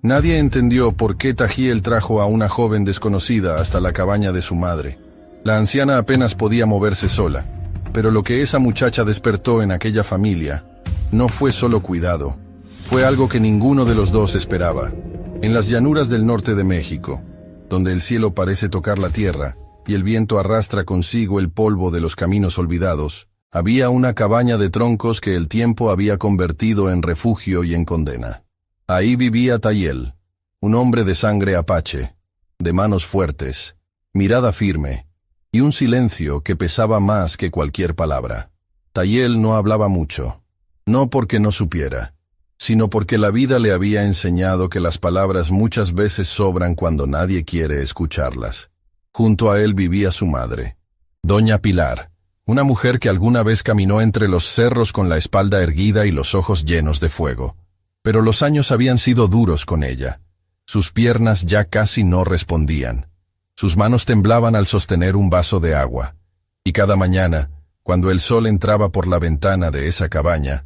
Nadie entendió por qué Tajiel trajo a una joven desconocida hasta la cabaña de su madre. La anciana apenas podía moverse sola, pero lo que esa muchacha despertó en aquella familia no fue solo cuidado, fue algo que ninguno de los dos esperaba. En las llanuras del norte de México, donde el cielo parece tocar la tierra y el viento arrastra consigo el polvo de los caminos olvidados, había una cabaña de troncos que el tiempo había convertido en refugio y en condena. Ahí vivía Tajiel, un hombre de sangre apache, de manos fuertes, mirada firme, y un silencio que pesaba más que cualquier palabra. Tajiel no hablaba mucho, no porque no supiera, sino porque la vida le había enseñado que las palabras muchas veces sobran cuando nadie quiere escucharlas. Junto a él vivía su madre, Doña Pilar, una mujer que alguna vez caminó entre los cerros con la espalda erguida y los ojos llenos de fuego. Pero los años habían sido duros con ella. Sus piernas ya casi no respondían. Sus manos temblaban al sostener un vaso de agua. Y cada mañana, cuando el sol entraba por la ventana de esa cabaña,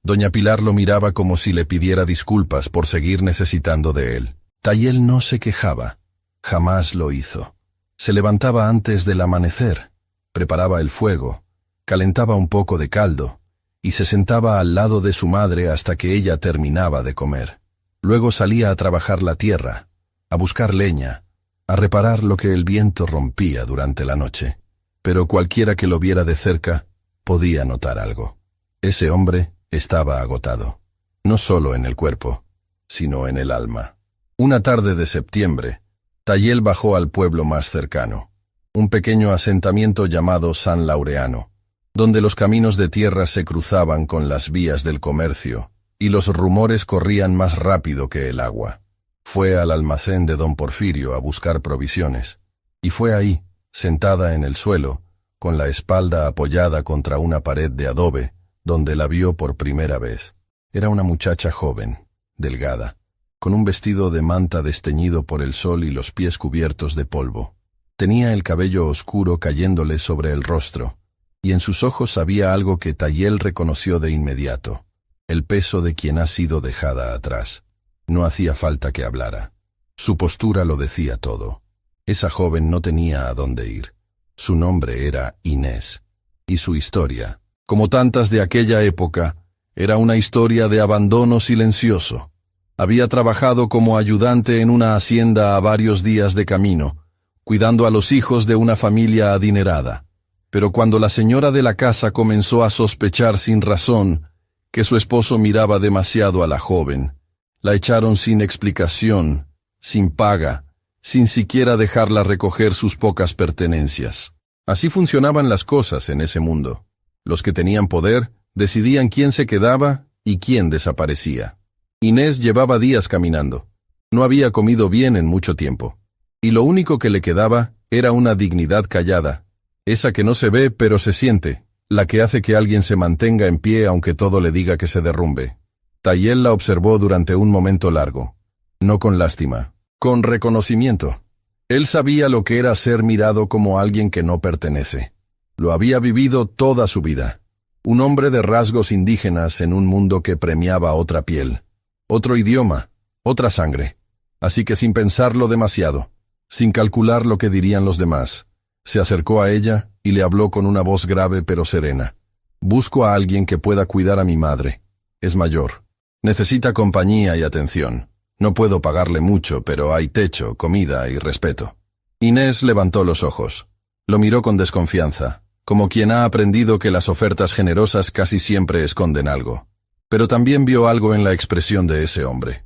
Doña Pilar lo miraba como si le pidiera disculpas por seguir necesitando de él. Tajiel no se quejaba. Jamás lo hizo. Se levantaba antes del amanecer, preparaba el fuego, calentaba un poco de caldo, y se sentaba al lado de su madre hasta que ella terminaba de comer. Luego salía a trabajar la tierra, a buscar leña, a reparar lo que el viento rompía durante la noche. Pero cualquiera que lo viera de cerca podía notar algo. Ese hombre estaba agotado, no solo en el cuerpo, sino en el alma. Una tarde de septiembre, Tajiel bajó al pueblo más cercano, un pequeño asentamiento llamado San Laureano, donde los caminos de tierra se cruzaban con las vías del comercio, y los rumores corrían más rápido que el agua. Fue al almacén de don Porfirio a buscar provisiones, y fue ahí, sentada en el suelo, con la espalda apoyada contra una pared de adobe, donde la vio por primera vez. Era una muchacha joven, delgada, con un vestido de manta desteñido por el sol y los pies cubiertos de polvo. Tenía el cabello oscuro cayéndole sobre el rostro, y en sus ojos había algo que Tajiel reconoció de inmediato, el peso de quien ha sido dejada atrás. No hacía falta que hablara. Su postura lo decía todo. Esa joven no tenía a dónde ir. Su nombre era Inés, y su historia, como tantas de aquella época, era una historia de abandono silencioso. Había trabajado como ayudante en una hacienda a varios días de camino, cuidando a los hijos de una familia adinerada. Pero cuando la señora de la casa comenzó a sospechar sin razón que su esposo miraba demasiado a la joven, la echaron sin explicación, sin paga, sin siquiera dejarla recoger sus pocas pertenencias. Así funcionaban las cosas en ese mundo. Los que tenían poder decidían quién se quedaba y quién desaparecía. Inés llevaba días caminando. No había comido bien en mucho tiempo. Y lo único que le quedaba era una dignidad callada, esa que no se ve pero se siente, la que hace que alguien se mantenga en pie aunque todo le diga que se derrumbe. Tajiel la observó durante un momento largo, no con lástima, con reconocimiento. Él sabía lo que era ser mirado como alguien que no pertenece. Lo había vivido toda su vida. Un hombre de rasgos indígenas en un mundo que premiaba otra piel, otro idioma, otra sangre. Así que sin pensarlo demasiado, sin calcular lo que dirían los demás, se acercó a ella y le habló con una voz grave pero serena. Busco a alguien que pueda cuidar a mi madre. Es mayor. Necesita compañía y atención. No puedo pagarle mucho, pero hay techo, comida y respeto. Inés levantó los ojos. Lo miró con desconfianza, como quien ha aprendido que las ofertas generosas casi siempre esconden algo. Pero también vio algo en la expresión de ese hombre.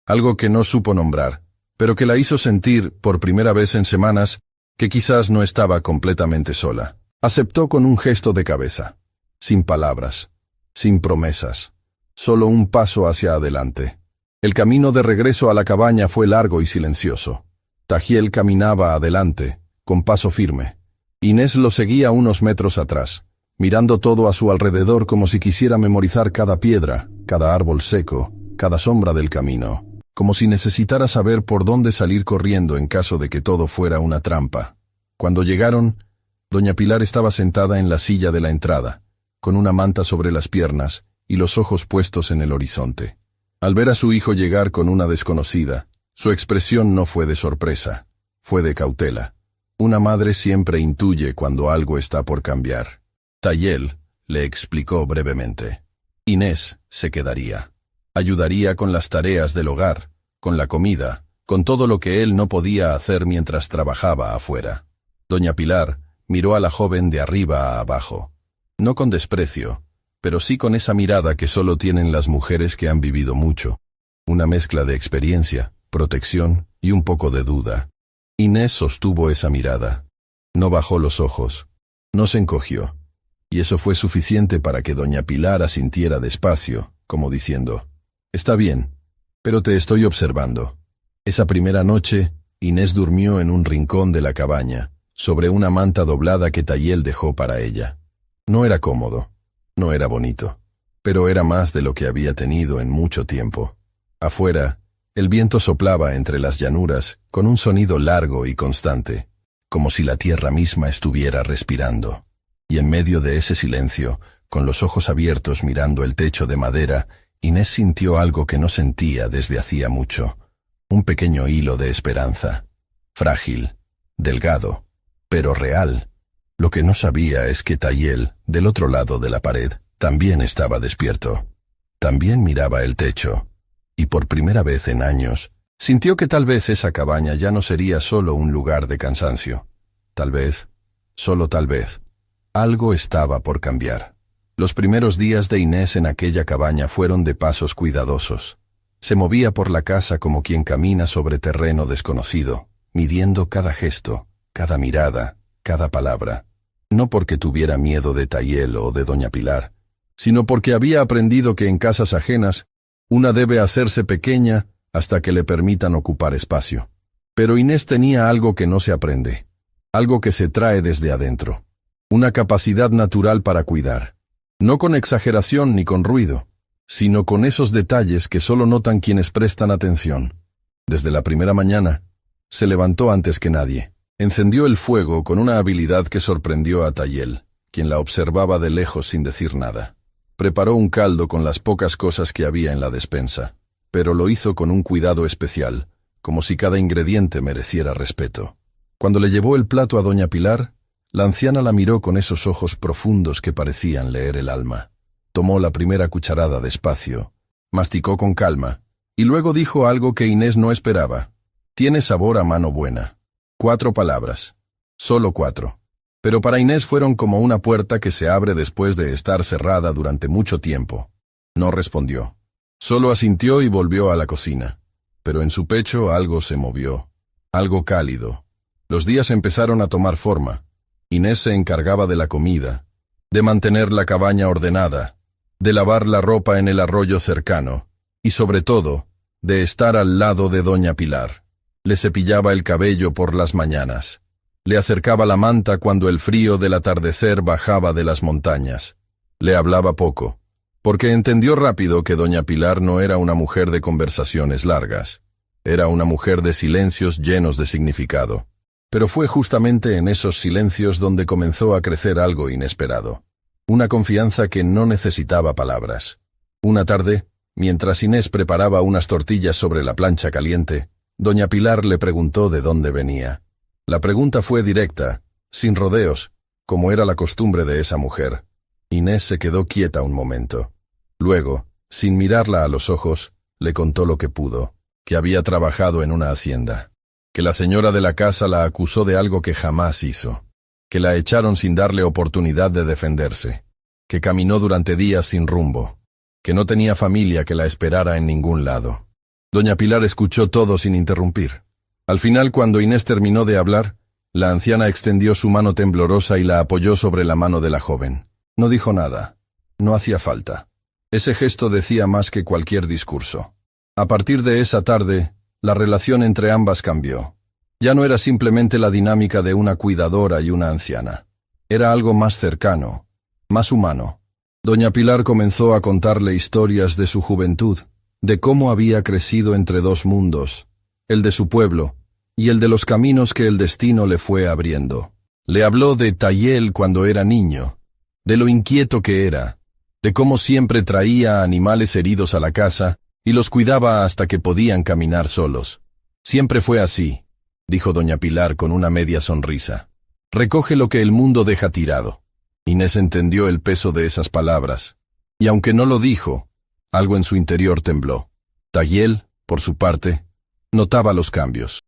Algo que no supo nombrar, pero que la hizo sentir, por primera vez en semanas, que quizás no estaba completamente sola. Aceptó con un gesto de cabeza, sin palabras, sin promesas, solo un paso hacia adelante. El camino de regreso a la cabaña fue largo y silencioso. Tajiel caminaba adelante, con paso firme. Inés lo seguía unos metros atrás, mirando todo a su alrededor como si quisiera memorizar cada piedra, cada árbol seco, cada sombra del camino, como si necesitara saber por dónde salir corriendo en caso de que todo fuera una trampa. Cuando llegaron, doña Pilar estaba sentada en la silla de la entrada, con una manta sobre las piernas y los ojos puestos en el horizonte. Al ver a su hijo llegar con una desconocida, su expresión no fue de sorpresa, fue de cautela. Una madre siempre intuye cuando algo está por cambiar. Tayel le explicó brevemente. Inés se quedaría. Ayudaría con las tareas del hogar, con la comida, con todo lo que él no podía hacer mientras trabajaba afuera. Doña Pilar miró a la joven de arriba a abajo. No con desprecio, pero sí con esa mirada que solo tienen las mujeres que han vivido mucho. Una mezcla de experiencia, protección y un poco de duda. Inés sostuvo esa mirada. No bajó los ojos. No se encogió. Y eso fue suficiente para que doña Pilar asintiera despacio, como diciendo, «Está bien, pero te estoy observando». Esa primera noche, Inés durmió en un rincón de la cabaña, sobre una manta doblada que Tayel dejó para ella. No era cómodo, no era bonito, pero era más de lo que había tenido en mucho tiempo. Afuera, el viento soplaba entre las llanuras con un sonido largo y constante, como si la tierra misma estuviera respirando. Y en medio de ese silencio, con los ojos abiertos mirando el techo de madera, Inés sintió algo que no sentía desde hacía mucho. Un pequeño hilo de esperanza. Frágil, delgado, pero real. Lo que no sabía es que Tayel, del otro lado de la pared, también estaba despierto. También miraba el techo. Y por primera vez en años, sintió que tal vez esa cabaña ya no sería solo un lugar de cansancio. Tal vez, solo tal vez, algo estaba por cambiar. Los primeros días de Inés en aquella cabaña fueron de pasos cuidadosos. Se movía por la casa como quien camina sobre terreno desconocido, midiendo cada gesto, cada mirada, cada palabra. No porque tuviera miedo de Tayel o de doña Pilar, sino porque había aprendido que en casas ajenas, una debe hacerse pequeña hasta que le permitan ocupar espacio. Pero Inés tenía algo que no se aprende, algo que se trae desde adentro, una capacidad natural para cuidar, no con exageración ni con ruido, sino con esos detalles que solo notan quienes prestan atención. Desde la primera mañana, se levantó antes que nadie. Encendió el fuego con una habilidad que sorprendió a Tayel, quien la observaba de lejos sin decir nada. Preparó un caldo con las pocas cosas que había en la despensa, pero lo hizo con un cuidado especial, como si cada ingrediente mereciera respeto. Cuando le llevó el plato a doña Pilar, la anciana la miró con esos ojos profundos que parecían leer el alma. Tomó la primera cucharada despacio, masticó con calma, y luego dijo algo que Inés no esperaba. «Tiene sabor a mano buena». 4 palabras. Solo 4. Pero para Inés fueron como una puerta que se abre después de estar cerrada durante mucho tiempo. No respondió. Solo asintió y volvió a la cocina. Pero en su pecho algo se movió. Algo cálido. Los días empezaron a tomar forma. Inés se encargaba de la comida, de mantener la cabaña ordenada, de lavar la ropa en el arroyo cercano, y sobre todo, de estar al lado de doña Pilar. Le cepillaba el cabello por las mañanas. Le acercaba la manta cuando el frío del atardecer bajaba de las montañas. Le hablaba poco, porque entendió rápido que doña Pilar no era una mujer de conversaciones largas. Era una mujer de silencios llenos de significado. Pero fue justamente en esos silencios donde comenzó a crecer algo inesperado. Una confianza que no necesitaba palabras. Una tarde, mientras Inés preparaba unas tortillas sobre la plancha caliente, doña Pilar le preguntó de dónde venía. La pregunta fue directa, sin rodeos, como era la costumbre de esa mujer. Inés se quedó quieta un momento. Luego, sin mirarla a los ojos, le contó lo que pudo, que había trabajado en una hacienda, que la señora de la casa la acusó de algo que jamás hizo, que la echaron sin darle oportunidad de defenderse, que caminó durante días sin rumbo, que no tenía familia que la esperara en ningún lado. Doña Pilar escuchó todo sin interrumpir. Al final, cuando Inés terminó de hablar, la anciana extendió su mano temblorosa y la apoyó sobre la mano de la joven. No dijo nada. No hacía falta. Ese gesto decía más que cualquier discurso. A partir de esa tarde, la relación entre ambas cambió. Ya no era simplemente la dinámica de una cuidadora y una anciana. Era algo más cercano, más humano. Doña Pilar comenzó a contarle historias de su juventud, de cómo había crecido entre dos mundos, el de su pueblo y el de los caminos que el destino le fue abriendo. Le habló de Tayel cuando era niño, de lo inquieto que era, de cómo siempre traía animales heridos a la casa y los cuidaba hasta que podían caminar solos. Siempre fue así, dijo doña Pilar con una media sonrisa. Recoge lo que el mundo deja tirado. Inés entendió el peso de esas palabras, y aunque no lo dijo, algo en su interior tembló. Tahiel, por su parte, notaba los cambios.